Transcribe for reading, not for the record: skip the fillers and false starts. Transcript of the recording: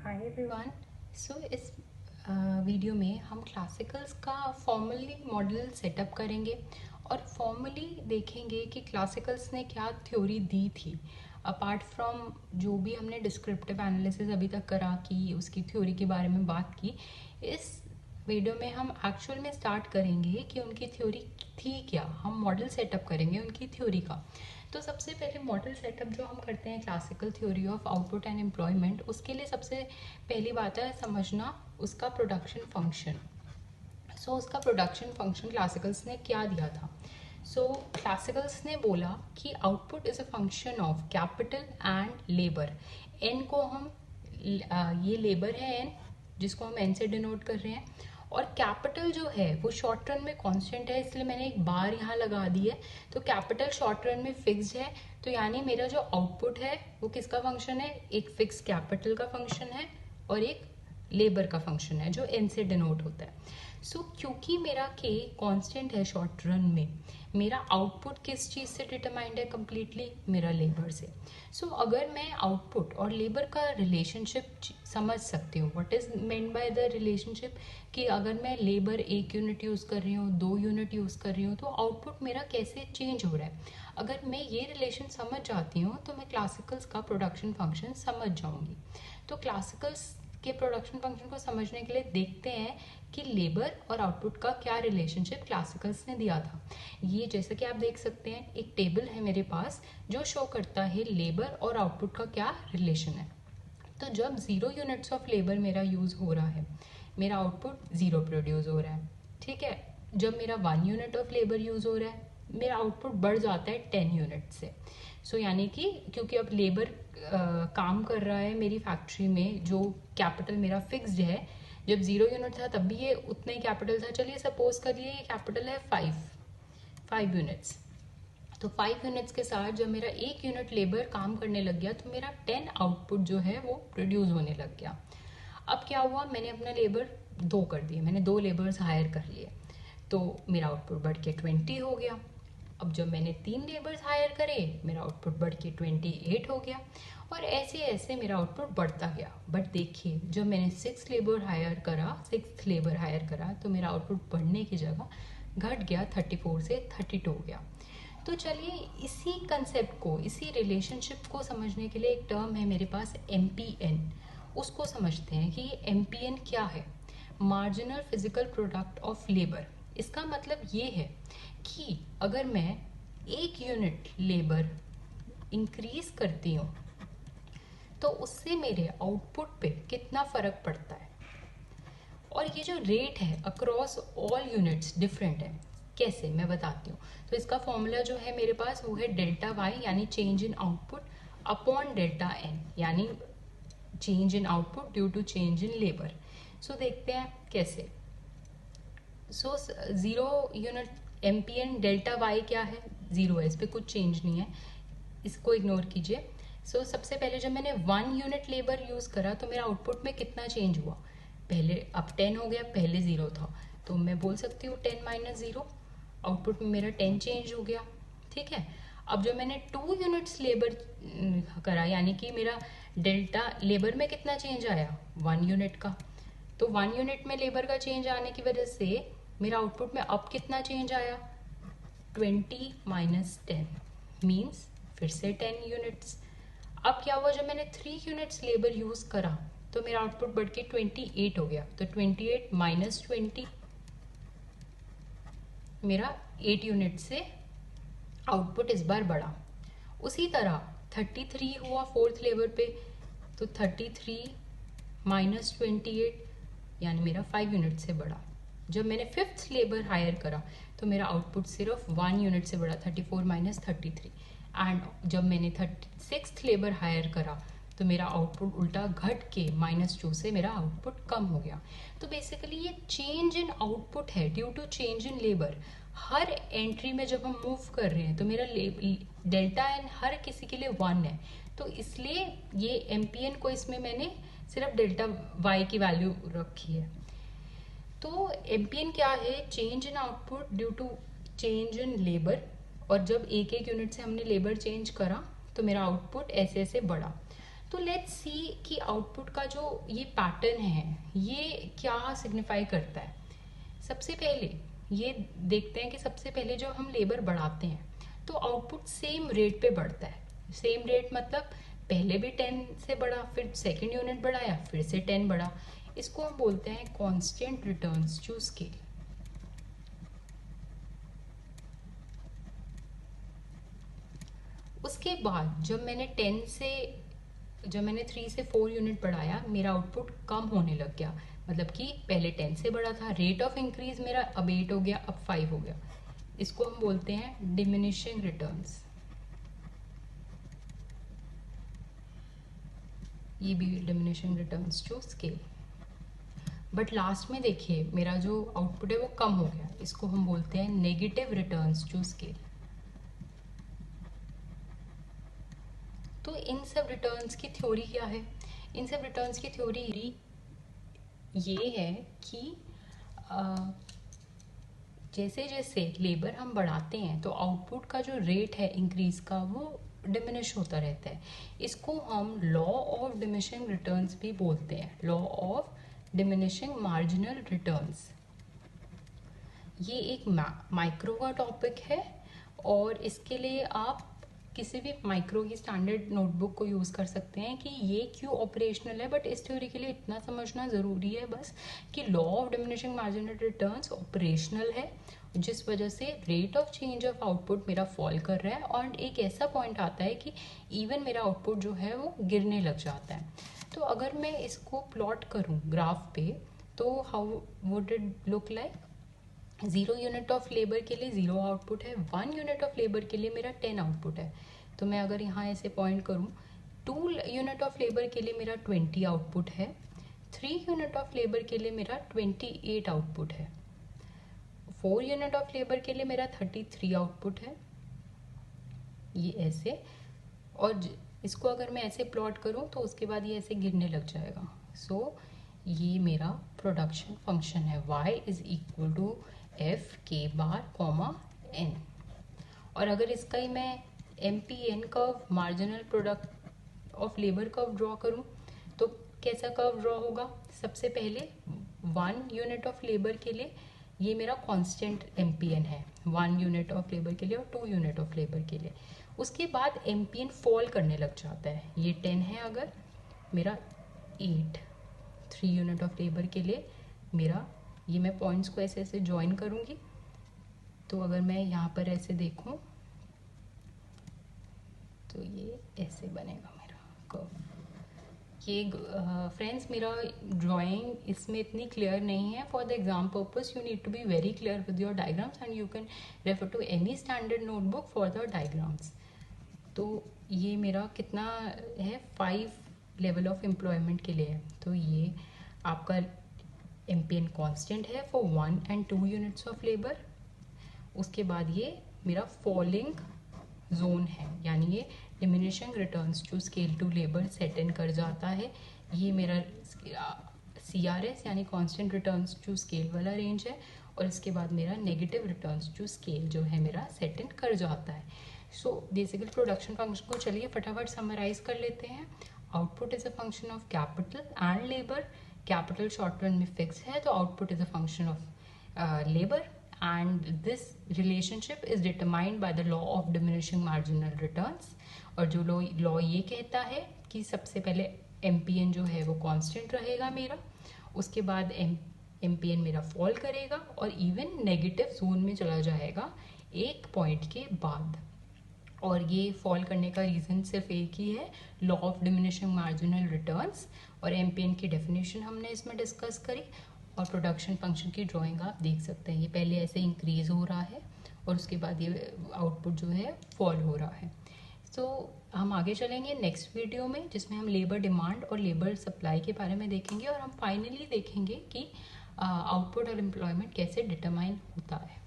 Hi everyone. इस video में हम क्लासिकल्स का फॉर्मली मॉडल सेटअप करेंगे और फॉर्मली देखेंगे कि क्लासिकल्स ने क्या थ्योरी दी थी अपार्ट फ्रॉम जो भी हमने डिस्क्रिप्टिव एनालिसिस अभी तक करा कि उसकी थ्योरी के बारे में बात की। इस वीडियो में हम एक्चुअल में स्टार्ट करेंगे कि उनकी थ्योरी थी क्या, हम मॉडल सेटअप करेंगे उनकी थ्योरी का। तो सबसे पहले मॉडल सेटअप जो हम करते हैं classical theory of output and employment, उसके लिए सबसे पहली बात है समझना उसका प्रोडक्शन फंक्शन। उसका प्रोडक्शन फंक्शन क्लासिकल्स ने क्या दिया था। क्लासिकल्स ने बोला कि output is a function of capital and labour. N को हम ये लेबर है एन, जिसको हम एन से डिनोट कर रहे हैं, और कैपिटल जो है वो शॉर्ट रन में कांस्टेंट है, इसलिए मैंने एक बार यहाँ लगा दी है। तो कैपिटल शॉर्ट रन में फिक्स्ड है, तो यानी मेरा जो आउटपुट है वो किसका फंक्शन है, एक फिक्स कैपिटल का फंक्शन है और एक लेबर का फंक्शन है जो एन से डिनोट होता है। क्योंकि मेरा के कांस्टेंट है शॉर्ट रन में, मेरा आउटपुट किस चीज़ से डिटरमाइंड है, कम्प्लीटली मेरा लेबर से। अगर मैं आउटपुट और लेबर का रिलेशनशिप समझ सकती हूँ, what is meant by the relationship, कि अगर मैं लेबर 1 यूनिट यूज़ कर रही हूँ, 2 यूनिट यूज़ कर रही हूँ, तो आउटपुट मेरा कैसे चेंज हो रहा है। अगर मैं ये रिलेशन समझ जाती हूँ तो मैं क्लासिकल्स का प्रोडक्शन फंक्शन समझ जाऊँगी। तो क्लासिकल्स के प्रोडक्शन फंक्शन को समझने के लिए देखते हैं कि लेबर और आउटपुट का क्या रिलेशनशिप क्लासिकल्स ने दिया था। ये जैसा कि आप देख सकते हैं, एक टेबल है मेरे पास जो शो करता है लेबर और आउटपुट का क्या रिलेशन है। तो जब 0 यूनिट्स ऑफ लेबर मेरा यूज़ हो रहा है, मेरा आउटपुट 0 प्रोड्यूस हो रहा है, ठीक है। जब मेरा 1 यूनिट ऑफ लेबर यूज़ हो रहा है, मेरा आउटपुट बढ़ जाता है 10 यूनिट से। यानी कि क्योंकि अब लेबर काम कर रहा है मेरी फैक्ट्री में, जो कैपिटल मेरा फिक्स्ड है, जब 0 यूनिट था तब भी ये उतना ही कैपिटल था। चलिए सपोज करिए ये कैपिटल है 5 यूनिट्स। तो 5 यूनिट्स के साथ जब मेरा 1 यूनिट लेबर काम करने लग गया तो मेरा 10 आउटपुट जो है वो प्रोड्यूस होने लग गया। अब क्या हुआ, मैंने अपना लेबर 2 कर दिए, मैंने 2 लेबर्स हायर कर लिए, तो मेरा आउटपुट बढ़ के 20 हो गया। अब जब मैंने 3 लेबर्स हायर करे, मेरा आउटपुट बढ़ के 28 हो गया, और ऐसे ऐसे मेरा आउटपुट बढ़ता गया। बट देखिए, जब मैंने 6 लेबर हायर करा तो मेरा आउटपुट बढ़ने की जगह घट गया, 34 से 32 हो गया। तो चलिए इसी कंसेप्ट को, इसी रिलेशनशिप को समझने के लिए एक टर्म है मेरे पास MPN, उसको समझते हैं कि ये MPN क्या है, marginal physical product of labour. इसका मतलब ये है कि अगर मैं 1 यूनिट लेबर इंक्रीज करती हूँ तो उससे मेरे आउटपुट पे कितना फ़र्क पड़ता है। और ये जो रेट है अक्रॉस ऑल यूनिट्स डिफरेंट है। कैसे, मैं बताती हूँ। तो इसका फॉर्मूला जो है मेरे पास वो है डेल्टा वाई, यानी change in output, upon delta N, यानी change in output due to change in labour. देखते हैं कैसे। 0 यूनिट MPN डेल्टा वाई क्या है, 0 है, इस पर कुछ चेंज नहीं है, इसको इग्नोर कीजिए। सबसे पहले जब मैंने 1 यूनिट लेबर यूज़ करा तो मेरा आउटपुट में कितना चेंज हुआ, पहले अब 10 हो गया, पहले 0 था, तो मैं बोल सकती हूँ 10 माइनस 0, आउटपुट में मेरा 10 चेंज हो गया, ठीक है। अब जब मैंने 2 यूनिट्स लेबर करा, यानी कि मेरा डेल्टा लेबर में कितना चेंज आया, 1 यूनिट का, तो 1 यूनिट में लेबर का चेंज आने की वजह से मेरा आउटपुट में अब कितना चेंज आया, 20 माइनस 10 मीन्स फिर से 10 यूनिट्स। अब क्या हुआ, जब मैंने 3 यूनिट्स लेबर यूज़ करा तो मेरा आउटपुट बढ़ के 28 हो गया, तो 28 माइनस 20, मेरा 8 यूनिट से आउटपुट इस बार बढ़ा। उसी तरह 33 हुआ 4th लेबर पे, तो 33 माइनस 28, यानी मेरा 5 यूनिट से बढ़ा। जब मैंने 5th लेबर हायर करा तो मेरा आउटपुट सिर्फ 1 यूनिट से बढ़ा, 34 माइनस 33। एंड जब मैंने 6th लेबर हायर करा तो मेरा आउटपुट उल्टा घट के -2 से मेरा आउटपुट कम हो गया। तो बेसिकली ये चेंज इन आउटपुट है due to change in labour. हर एंट्री में जब हम मूव कर रहे हैं तो मेरा डेल्टा एन हर किसी के लिए 1 है, तो इसलिए ये MPN को इसमें मैंने सिर्फ डेल्टा वाई की वैल्यू रखी है। तो MPN क्या है, change in output due to change in labour, और जब एक यूनिट से हमने लेबर चेंज करा तो मेरा आउटपुट ऐसे ऐसे बढ़ा। तो लेट्स सी कि आउटपुट का जो ये पैटर्न है ये क्या सिग्निफाई करता है। सबसे पहले ये देखते हैं कि सबसे पहले जो हम लेबर बढ़ाते हैं तो आउटपुट सेम रेट पे बढ़ता है। सेम रेट मतलब पहले भी 10 से बढ़ा, फिर सेकेंड यूनिट बढ़ाया, फिर से 10 बढ़ा। इसको हम बोलते हैं कांस्टेंट रिटर्न्स टू स्केल। उसके बाद जब मैंने 3 से 4 यूनिट बढ़ाया, मेरा आउटपुट कम होने लग गया। मतलब कि पहले 10 से बढ़ा था, रेट ऑफ इंक्रीज मेरा अब 8 हो गया, अब 5 हो गया। इसको हम बोलते हैं डिमिनिशिंग रिटर्न्स। ये भी diminishing returns to scale. But last में देखिए मेरा जो आउटपुट है वो कम हो गया, इसको हम बोलते हैं नेगेटिव रिटर्न्स टू स्केल। तो इन सब रिटर्न्स की थ्योरी क्या है? इन सब रिटर्न्स की थ्योरी ये है कि जैसे जैसे लेबर हम बढ़ाते हैं तो आउटपुट का जो रेट है इंक्रीज का वो डिमिनिश होता रहता है। इसको हम लॉ ऑफ डिमिनिशिंग रिटर्न्स भी बोलते हैं, law of diminishing marginal returns. ये एक माइक्रो का टॉपिक है और इसके लिए आप किसी भी माइक्रो की स्टैंडर्ड नोटबुक को यूज़ कर सकते हैं कि ये क्यों ऑपरेशनल है। बट इस थ्योरी के लिए इतना समझना ज़रूरी है बस कि law of diminishing marginal returns operational है, जिस वजह से rate of change of output मेरा फॉल कर रहा है और एक ऐसा पॉइंट आता है कि इवन मेरा आउटपुट जो है वो गिरने लग जाता है। तो अगर मैं इसको प्लॉट करूँ ग्राफ पे तो how would it look like? 0 unit of labour के लिए 0 आउटपुट है, 1 यूनिट ऑफ लेबर के लिए मेरा 10 आउटपुट है। तो मैं अगर यहाँ ऐसे पॉइंट करूँ, 2 यूनिट ऑफ लेबर के लिए मेरा 20 आउटपुट है, 3 यूनिट ऑफ लेबर के लिए मेरा 28 आउटपुट है, 4 यूनिट ऑफ लेबर के लिए मेरा 33 आउटपुट है। ये ऐसे, और इसको अगर मैं ऐसे प्लॉट करूँ तो उसके बाद ये ऐसे गिरने लग जाएगा। सो ये मेरा प्रोडक्शन फंक्शन है, y is equal to F K bar comma N. और अगर इसका ही मैं MPN curve, marginal product of labour curve draw करूं तो कैसा कर्व ड्रॉ होगा? सबसे पहले 1 यूनिट ऑफ लेबर के लिए ये मेरा कांस्टेंट MPN है, 1 यूनिट ऑफ लेबर के लिए और 2 यूनिट ऑफ लेबर के लिए। उसके बाद MPN फॉल करने लग जाता है, ये 10 है अगर, मेरा 8, 3 यूनिट ऑफ लेबर के लिए मेरा, ये मैं पॉइंट्स को ऐसे ऐसे ज्वाइन करूँगी। तो अगर मैं यहाँ पर ऐसे देखूँ तो ये ऐसे बनेगा मेरा कर्व। ये फ्रेंड्स मेरा ड्राइंग इसमें इतनी क्लियर नहीं है। For the exam purpose you need to be very clear with your diagrams and you can refer to any standard notebook for the diagrams. तो ये मेरा कितना है, 5 लेवल ऑफ एम्प्लॉयमेंट के लिए है। तो ये आपका MPN कांस्टेंट है for 1 and 2 units of labour. उसके बाद ये मेरा फॉलिंग जोन है, यानी ये diminishing returns to scale to labour set in कर जाता है। ये मेरा CRS यानी कांस्टेंट रिटर्न्स टू स्केल वाला रेंज है। और इसके बाद मेरा नेगेटिव रिटर्न्स टू स्केल जो है मेरा सेट इन कर जाता है। सो बेसिकली प्रोडक्शन फंक्शन को चलिए फटाफट समराइज कर लेते हैं। Output is a function of capital and labour. Capital short run में फिक्स है तो output is a function of labour and this relationship is determined by the law of diminishing marginal returns। और जो law ये कहता है कि सबसे पहले MPN जो है वो कांस्टेंट रहेगा मेरा, उसके बाद MPN मेरा फॉल करेगा और इवन नेगेटिव जोन में चला जाएगा एक पॉइंट के बाद। और ये फॉल करने का रीज़न सिर्फ एक ही है, law of diminishing marginal returns. और MPN की डेफिनेशन हमने इसमें डिस्कस करी। और प्रोडक्शन फंक्शन की ड्राइंग आप देख सकते हैं, ये पहले ऐसे इंक्रीज हो रहा है और उसके बाद ये आउटपुट जो है फॉल हो रहा है। सो हम आगे चलेंगे नेक्स्ट वीडियो में, जिसमें हम लेबर डिमांड और लेबर सप्लाई के बारे में देखेंगे और हम फाइनली देखेंगे कि आउटपुट और एम्प्लॉयमेंट कैसे डिटरमाइन होता है।